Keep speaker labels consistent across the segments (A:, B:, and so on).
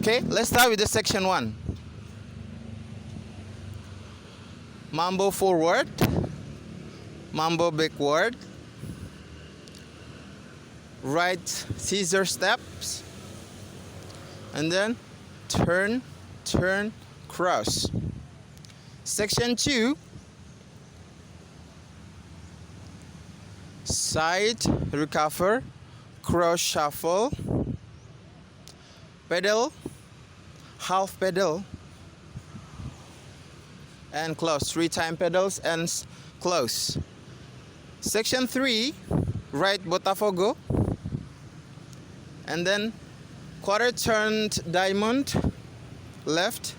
A: Okay, let's start with the section 1. Mambo forward, mambo backward, right scissor steps, and then turn, turn, cross. Section 2, side recover, cross shuffle, pedal, half pedal, and close. 3 time pedals and close. Section 3, right botafogo, and then quarter turned diamond, left,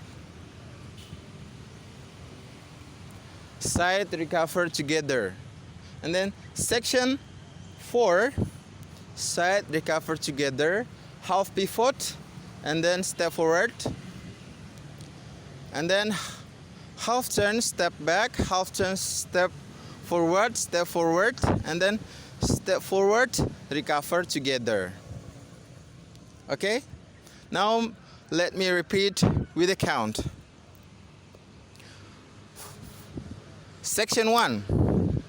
A: side recover together. And then section 4, side recover together, half pivot, and then step forward, and then half turn, step back, half turn, step forward, and then step forward, recover together. Okay, now let me repeat with a count. Section 1,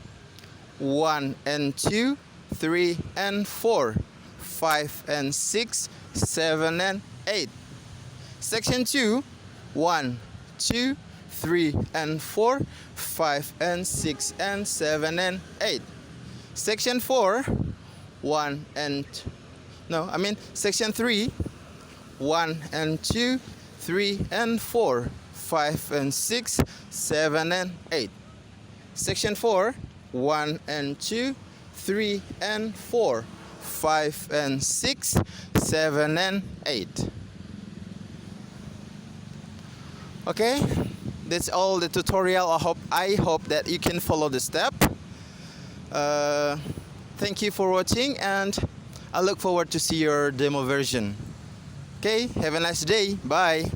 A: 1 and 2, 3 and 4, 5 and 6, 7 and 8. Section 2, 1, 2, 3 and 4, 5 and 6 and 7 and 8. Section 4, 1 and section 3, 1 and 2, 3 and 4, 5 and 6, 7 and 8. Section 4, 1 and 2, 3 and 4, 5 and 6, 7 and 8. Okay, that's all the tutorial. I hope that you can follow the step. Thank you for watching, and I look forward to see your demo version. Okay, have a nice day. Bye.